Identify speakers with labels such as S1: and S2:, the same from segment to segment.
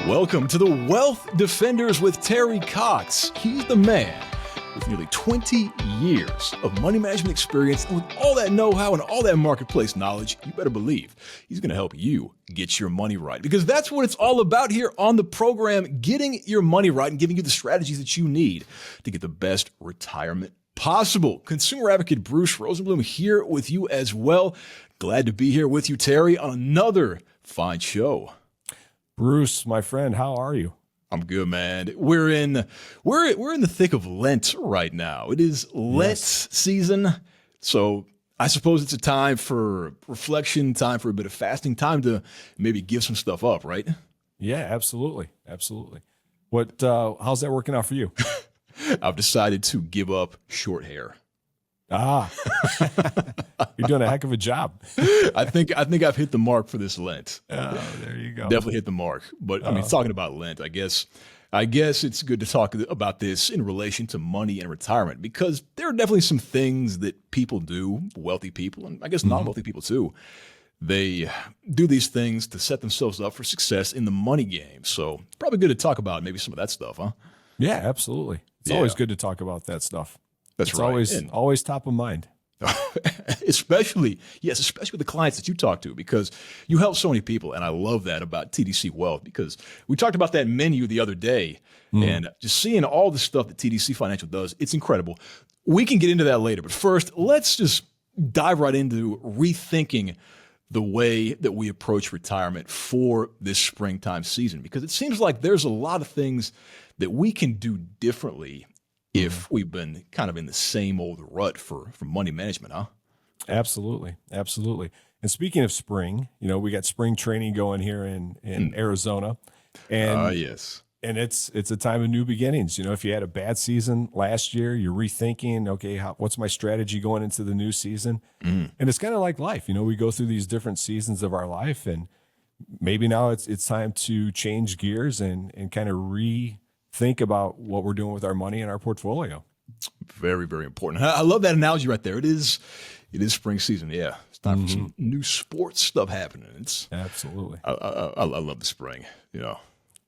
S1: Welcome to the Wealth Defenders with Terry Cox. He's the man with nearly 20 years of money management experience, and with all that know-how and all that marketplace knowledge, you better believe he's going to help you get your money right, because that's what it's all about here on the program, getting your money right and giving you the strategies that you need to get the best retirement possible. Consumer advocate Bruce Rosenblum here with you as well. Glad to be here with you, Terry, on another fine show.
S2: Bruce, my friend, how are you?
S1: I'm good, man. We're in the thick of Lent right now. It is Lent season, so I suppose it's a time for reflection, time for a bit of fasting, time to maybe give some stuff up, right?
S2: Yeah, absolutely, absolutely. How's that working out for you?
S1: I've decided to give up short hair.
S2: You're doing a heck of a job.
S1: I think I've hit the mark for this Lent.
S2: Oh, there you go.
S1: Definitely hit the mark. But I mean, talking about Lent, I guess it's good to talk about this in relation to money and retirement, because there are definitely some things that people do, wealthy people, and I guess non-wealthy people too. They do these things to set themselves up for success in the money game. So probably good to talk about maybe some of that stuff, huh?
S2: Yeah, absolutely. It's always good to talk about that stuff.
S1: That's
S2: it's
S1: right.
S2: Always top of mind.
S1: especially with the clients that you talk to, because you help so many people. And I love that about TDC Wealth, because we talked about that menu the other day and just seeing all the stuff that TDC Financial does. It's incredible. We can get into that later. But first, let's just dive right into rethinking the way that we approach retirement for this springtime season, because it seems like there's a lot of things that we can do differently if we've been kind of in the same old rut for money management, huh?
S2: Absolutely. Absolutely. And speaking of spring, we got spring training going here in Arizona. And
S1: yes.
S2: And it's a time of new beginnings. If you had a bad season last year, you're rethinking, okay, what's my strategy going into the new season? And it's kind of like life. We go through these different seasons of our life, and maybe now it's time to change gears and kind of rethink about what we're doing with our money and our portfolio.
S1: Very, very important. I love that analogy right there. It is spring season. Yeah. It's time for some new sports stuff happening.
S2: Absolutely.
S1: I love the spring,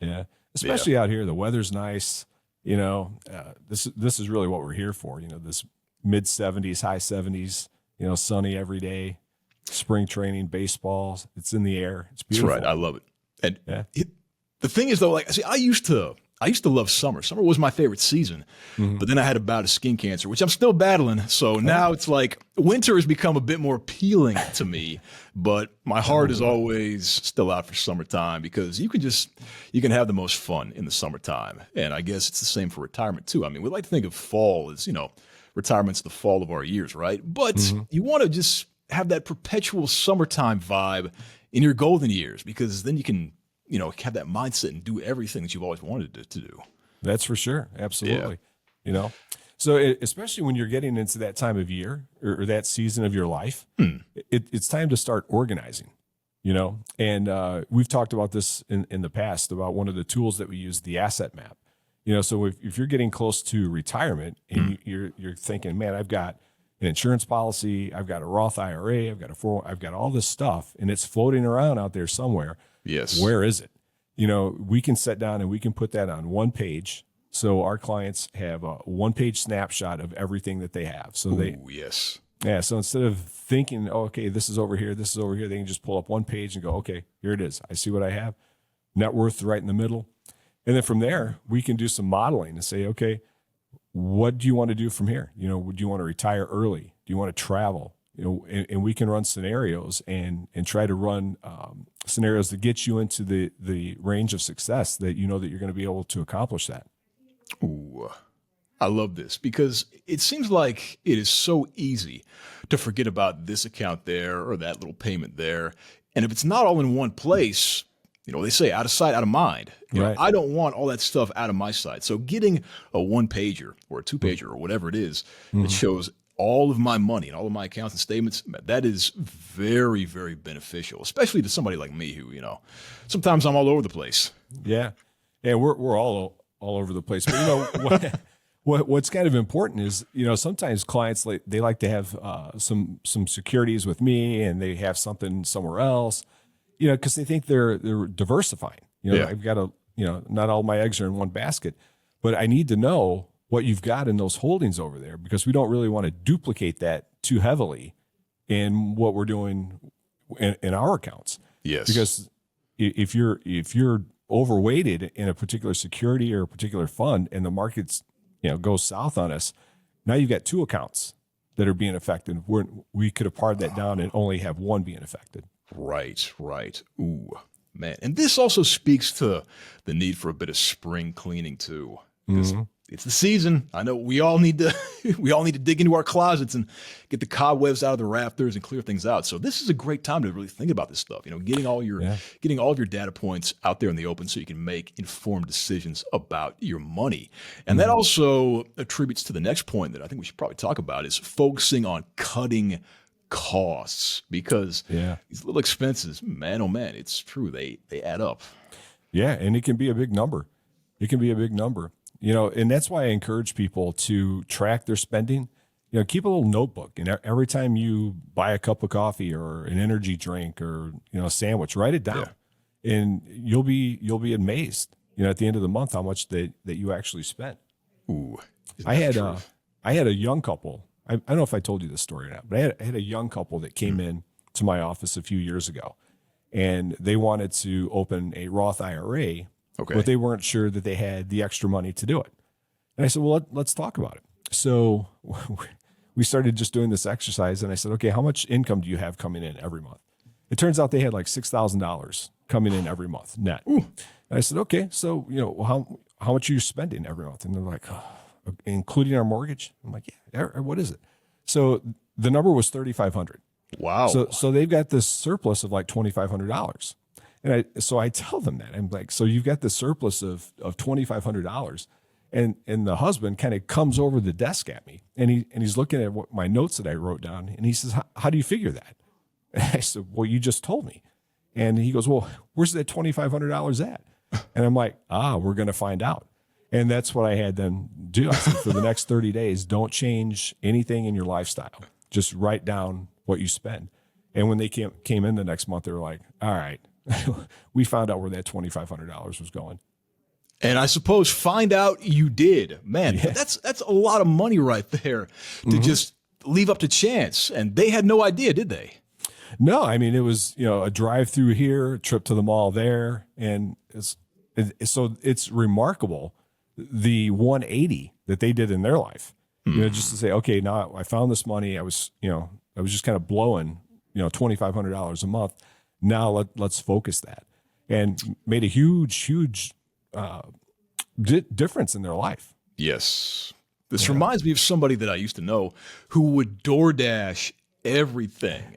S2: Yeah. Especially out here, the weather's nice. This is really what we're here for. This mid 70s, high 70s, sunny every day, spring training, baseball. It's in the air. It's beautiful.
S1: That's right. I love it. And the thing is, though, I used to love summer. Summer was my favorite season, but then I had a bout of skin cancer, which I'm still battling. So now it's like winter has become a bit more appealing to me, but my heart is always still out for summertime, because you can have the most fun in the summertime. And I guess it's the same for retirement too. I mean, we like to think of fall as, retirement's the fall of our years, right? But you want to just have that perpetual summertime vibe in your golden years, because then you can have that mindset and do everything that you've always wanted to do.
S2: That's for sure. Absolutely. Yeah. So especially when you're getting into that time of year or that season of your life, it's time to start organizing, and we've talked about this in the past about one of the tools that we use, the asset map. So if you're getting close to retirement and you're thinking, man, I've got an insurance policy, I've got a Roth IRA, I've got a 401, I've got all this stuff, and it's floating around out there somewhere.
S1: Yes.
S2: Where is it? We can sit down and we can put that on one page. So our clients have a one-page snapshot of everything that they have. So So instead of thinking, okay, this is over here, they can just pull up one page and go, okay, here it is. I see what I have. Net worth right in the middle. And then from there, we can do some modeling and say, okay, what do you want to do from here? Do you want to retire early? Do you want to travel? And we can run scenarios and try to run scenarios that get you into the range of success that that you're going to be able to accomplish that.
S1: Ooh, I love this, because it seems like it is so easy to forget about this account there or that little payment there. And if it's not all in one place, they say out of sight, out of mind.
S2: Right.
S1: I don't want all that stuff out of my sight. So getting a one-pager or a two-pager or whatever it is that shows all of my money and all of my accounts and statements, that is very, very beneficial, especially to somebody like me who, sometimes I'm all over the place.
S2: Yeah. Yeah, we're all over the place. But what's kind of important is, sometimes clients, they like to have some securities with me, and they have something somewhere else, because they think they're diversifying. I've got a not all my eggs are in one basket, but I need to know what you've got in those holdings over there, because we don't really want to duplicate that too heavily in what we're doing in our accounts.
S1: Yes.
S2: Because if you're overweighted in a particular security or a particular fund and the markets, goes south on us, now you've got two accounts that are being affected. We could have pared that down and only have one being affected.
S1: Right. Ooh, man. And this also speaks to the need for a bit of spring cleaning too. Because it's the season. I know we all need to dig into our closets and get the cobwebs out of the rafters and clear things out. So this is a great time to really think about this stuff. Getting all of your data points out there in the open so you can make informed decisions about your money. And that also attributes to the next point that I think we should probably talk about, is focusing on cutting costs, because these little expenses, man, oh man, it's true. They add up.
S2: Yeah. And it can be a big number. And that's why I encourage people to track their spending. Keep a little notebook, and every time you buy a cup of coffee or an energy drink or, a sandwich, write it down, and you'll be amazed, at the end of the month, how much that you actually spent.
S1: Ooh,
S2: I had a young couple. I don't know if I told you this story or not, but I had a young couple that came in to my office a few years ago, and they wanted to open a Roth IRA.
S1: Okay.
S2: But they weren't sure that they had the extra money to do it. And I said, well, let's talk about it. So we started just doing this exercise, and I said, okay, how much income do you have coming in every month? It turns out they had like $6,000 coming in every month net. Ooh. And I said, okay, so, how much are you spending every month? And they're like, including our mortgage? I'm like, yeah, what is it? So the number was $3,500.
S1: Wow.
S2: So they've got this surplus of like $2,500. And so I tell them that. I'm like, so you've got the surplus of $2,500. And the husband kind of comes over the desk at me, and he's looking at my notes that I wrote down, and he says, how do you figure that? And I said, well, you just told me. And he goes, well, where's that $2,500 at? And I'm like, we're going to find out. And that's what I had them do. I said, for the next 30 days, don't change anything in your lifestyle. Just write down what you spend. And when they came in the next month, they were like, all right, we found out where that $2,500 was going.
S1: And I suppose find out you did. Man, that's a lot of money right there to just leave up to chance. And they had no idea, did they?
S2: No, I mean, it was, a drive through here, a trip to the mall there. And so it's remarkable, the 180 that they did in their life, just to say, okay, now I found this money. I was just kind of blowing, $2,500 a month. Now let's focus that, and made a huge difference in their life.
S1: Yes. This reminds me of somebody that I used to know who would DoorDash everything.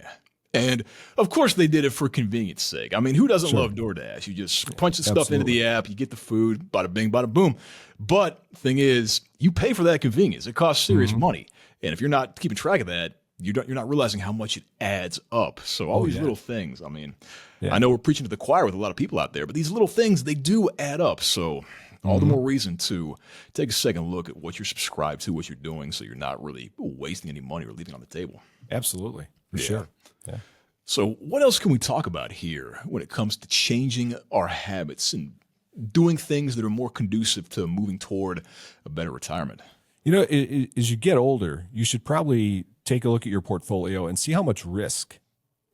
S1: And of course they did it for convenience sake. I mean, who doesn't love DoorDash? You just punch the stuff into the app, you get the food, bada bing, bada boom. But thing is, you pay for that convenience. It costs serious money. And if you're not keeping track of that, you're not realizing how much it adds up. So all these little things, I mean, I know we're preaching to the choir with a lot of people out there, but these little things, they do add up. So all the more reason to take a second look at what you're subscribed to, what you're doing, so you're not really wasting any money or leaving on the table.
S2: Absolutely. For sure. Yeah.
S1: So what else can we talk about here when it comes to changing our habits and doing things that are more conducive to moving toward a better retirement?
S2: As you get older, you should probably take a look at your portfolio and see how much risk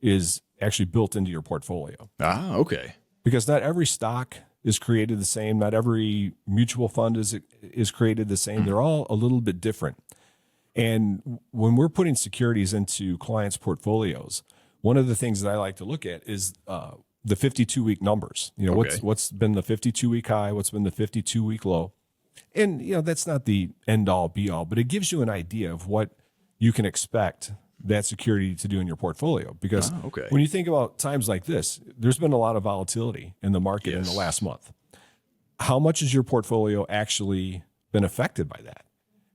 S2: is actually built into your portfolio.
S1: Okay.
S2: Because not every stock is created the same. Not every mutual fund is created the same. They're all a little bit different. And when we're putting securities into clients' portfolios, one of the things that I like to look at is the 52-week numbers. What's been the 52-week high? What's been the 52-week low? And, that's not the end all be all, but it gives you an idea of what you can expect that security to do in your portfolio. Because when you think about times like this, there's been a lot of volatility in the market in the last month. How much has your portfolio actually been affected by that?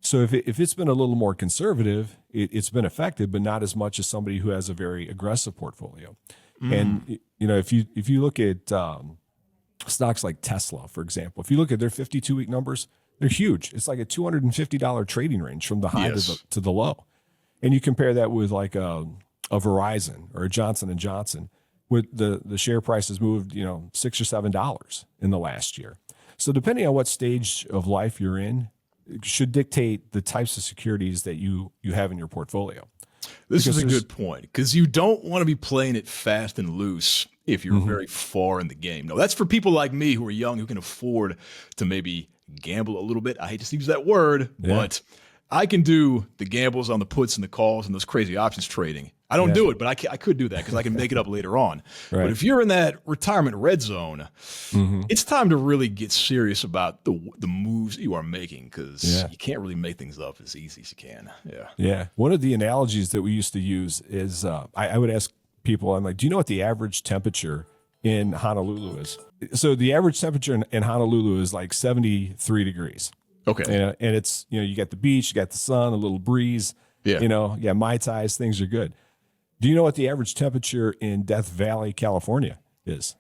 S2: So if it's been a little more conservative, it's been affected, but not as much as somebody who has a very aggressive portfolio. And, if you look at stocks like Tesla, for example, if you look at their 52-week numbers, they're huge. It's like a $250 trading range from the high to the low. And you compare that with like a Verizon or a Johnson & Johnson, with the share price has moved, $6 or $7 in the last year. So depending on what stage of life you're in, it should dictate the types of securities that you have in your portfolio.
S1: This is a good point, because you don't want to be playing it fast and loose if you're very far in the game. No, that's for people like me who are young, who can afford to maybe gamble a little bit. I hate to use that word, but I can do the gambles on the puts and the calls and those crazy options trading. I don't do it, but I could do that because I can make it up later on. Right. But if you're in that retirement red zone, it's time to really get serious about the moves you are making, because you can't really make things up as easy as you can.
S2: Yeah. One of the analogies that we used to use is I would ask people, I'm like, do you know what the average temperature in Honolulu is? So the average temperature in Honolulu is like 73 degrees.
S1: Okay.
S2: And it's, you got the beach, you got the sun, a little breeze, Mai Tais, things are good. Do you know what the average temperature in Death Valley, California is?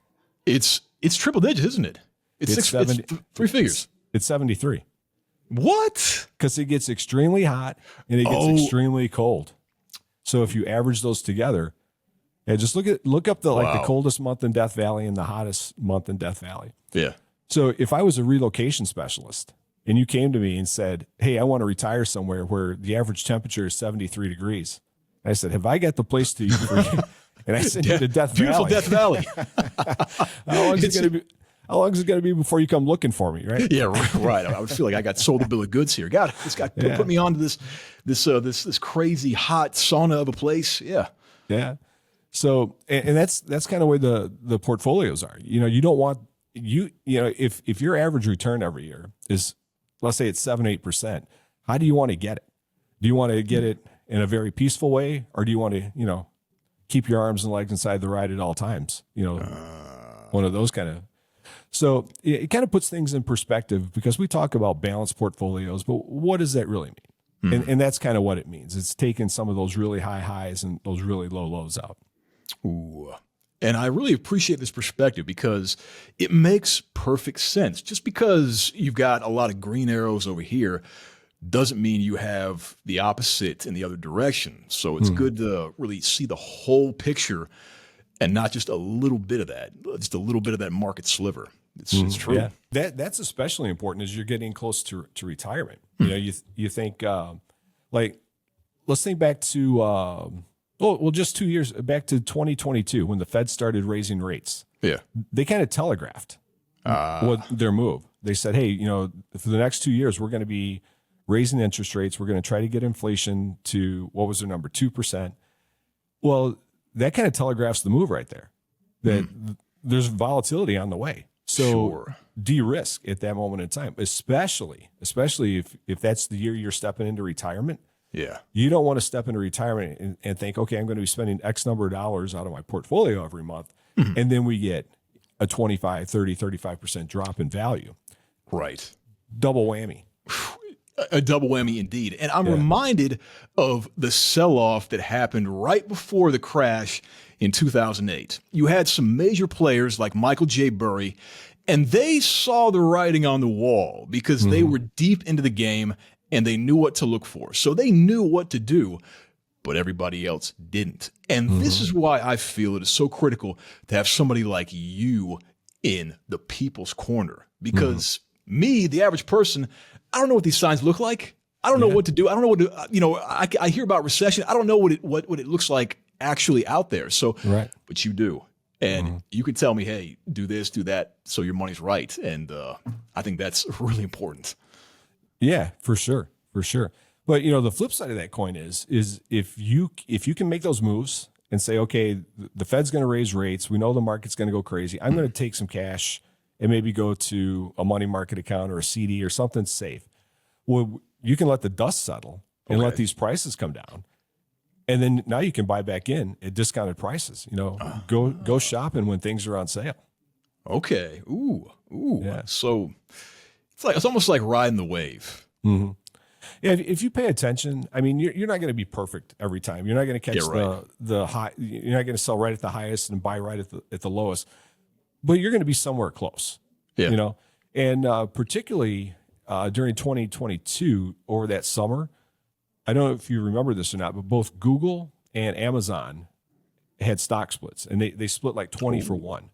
S1: It's triple digits, isn't it? It's 70, it's three figures.
S2: It's 73.
S1: What?
S2: Because it gets extremely hot and it gets extremely cold. So if you average those together, just look up the coldest month in Death Valley and the hottest month in Death Valley.
S1: Yeah.
S2: So if I was a relocation specialist and you came to me and said, hey, I want to retire somewhere where the average temperature is 73 degrees. I said, have I got the place to you for you? And I sent you to Death
S1: Valley. Beautiful Death Valley.
S2: How long is it going to be before you come looking for me, right?
S1: Yeah, right. I would feel like I got sold a bill of goods here. God, this guy put me onto this crazy hot sauna of a place. Yeah.
S2: Yeah. So, and that's kind of where the portfolios are. You don't want if your average return every year is, let's say it's 7-8%, how do you want to get it? Do you want to get it in a very peaceful way, or do you want to, keep your arms and legs inside the ride at all times? One of those kind of. So it kind of puts things in perspective, because we talk about balanced portfolios, but what does that really mean? And that's kind of what it means. It's taking some of those really high highs and those really low lows out.
S1: Ooh. And I really appreciate this perspective, because it makes perfect sense. Just because you've got a lot of green arrows over here doesn't mean you have the opposite in the other direction. So it's good to really see the whole picture and not just a little bit of that, just a little bit of that market sliver. It's true.
S2: Yeah. That's especially important as you're getting close to retirement. You think let's think back to just 2 years back to 2022 when the Fed started raising rates.
S1: Yeah,
S2: they kind of telegraphed what their move. They said, hey, for the next 2 years we're going to be raising interest rates. We're going to try to get inflation to, what was their number, 2%. Well, that kind of telegraphs the move right there, that there's volatility on the way. So de-risk at that moment in time, especially if that's the year you're stepping into retirement.
S1: Yeah.
S2: You don't want to step into retirement and think, okay, I'm going to be spending X number of dollars out of my portfolio every month. And then we get a 25, 30, 35% drop in value.
S1: Right.
S2: Double whammy.
S1: A double whammy indeed. And I'm reminded of the sell-off that happened right before the crash in 2008. You had some major players like Michael J. Burry, and they saw the writing on the wall because they were deep into the game and they knew what to look for. So they knew what to do, but everybody else didn't. And this is why I feel it is so critical to have somebody like you in the people's corner, because me, the average person, I don't know what these signs look like. I don't know what to do. I don't know what to, I hear about recession. I don't know what it looks like actually out there. So, but you do. And you can tell me, hey, do this, do that, so your money's right. And I think that's really important.
S2: Yeah, for sure. But the flip side of that coin is if you can make those moves and say, okay, the Fed's going to raise rates. We know the market's going to go crazy. I'm going to take some cash and maybe go to a money market account or a CD or something safe. Well, you can let the dust settle and let these prices come down. And then now you can buy back in at discounted prices. Go shopping when things are on sale.
S1: Okay. Ooh. Yeah. So it's almost like riding the wave.
S2: Yeah, if you pay attention, I mean, you're not going to be perfect every time. You're not going to catch the high. You're not going to sell right at the highest and buy right at the lowest. But you're going to be somewhere close. Yeah. And particularly during 2022 over that summer, I don't know if you remember this or not, but both Google and Amazon had stock splits, and they split like 20 for 1.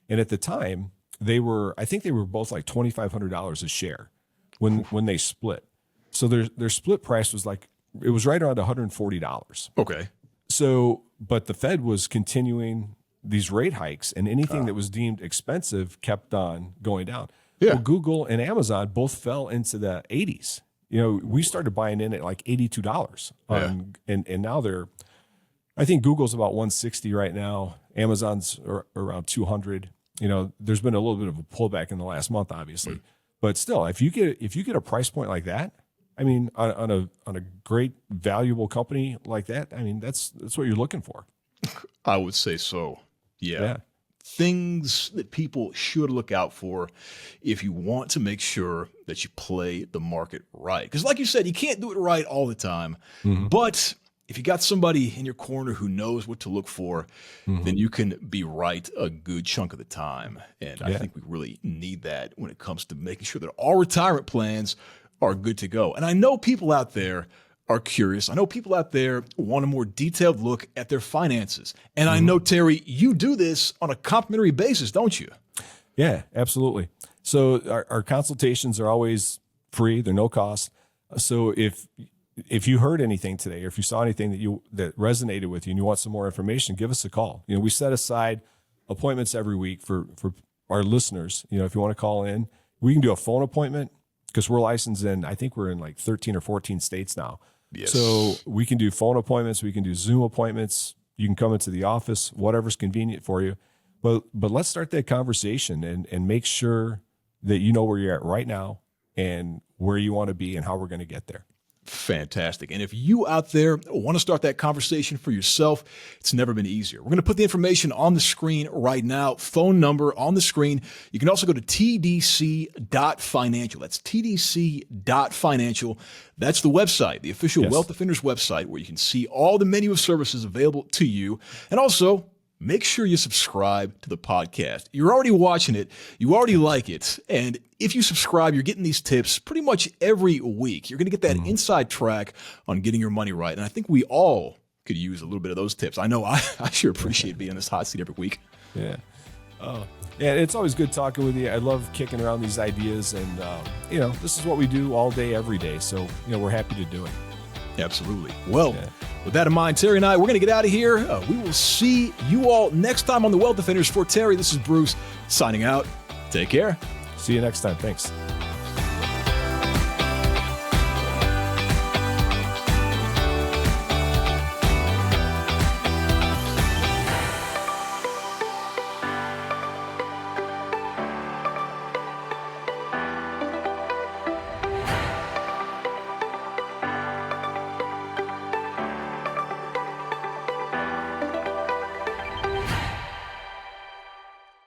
S2: And at the time, I think they were both like $2,500 a share when they split. So their split price was it was right around $140.
S1: Okay.
S2: So, but the Fed was continuing these rate hikes, and anything that was deemed expensive kept on going down.
S1: Yeah.
S2: Well, Google and Amazon both fell into the 80s. We started buying in at like $82. And now I think Google's about 160 right now. Amazon's around 200. There's been a little bit of a pullback in the last month, obviously, but still, if you get a price point like that, I mean, on a great valuable company like that, I mean, that's what you're looking for.
S1: I would say so. Yeah. Things that people should look out for if you want to make sure that you play the market right. Because like you said, you can't do it right all the time. But if you got somebody in your corner who knows what to look for, then you can be right a good chunk of the time. And I think we really need that when it comes to making sure that our retirement plans are good to go. And I know people out there are curious. I know people out there want a more detailed look at their finances. And I know, Terry, you do this on a complimentary basis, don't you?
S2: Yeah, absolutely. So our consultations are always free. They're no cost. So if you heard anything today, or if you saw anything that resonated with you and you want some more information, give us a call. We set aside appointments every week for our listeners. If you want to call in, we can do a phone appointment because we're licensed in, I think we're in like 13 or 14 states now.
S1: Yes.
S2: So we can do phone appointments. We can do Zoom appointments. You can come into the office, whatever's convenient for you. But let's start that conversation and make sure that you know where you're at right now and where you want to be and how we're going to get there.
S1: Fantastic. And if you out there want to start that conversation for yourself, it's never been easier. We're going to put the information on the screen right now, phone number on the screen. You can also go to tdc.financial. That's tdc.financial. That's the website, the official Wealth Defenders website, where you can see all the menu of services available to you. And also, make sure you subscribe to the podcast. You're already watching it. You already like it. And if you subscribe, you're getting these tips pretty much every week. You're going to get that inside track on getting your money right. And I think we all could use a little bit of those tips. I know I sure appreciate being in this hot seat every week.
S2: Yeah. Yeah, it's always good talking with you. I love kicking around these ideas. And, this is what we do all day, every day. So, we're happy to do it.
S1: Absolutely. Well, with that in mind, Terry and I, we're going to get out of here. We will see you all next time on the Wealth Defenders. For Terry, this is Bruce signing out. Take care.
S2: See you next time. Thanks.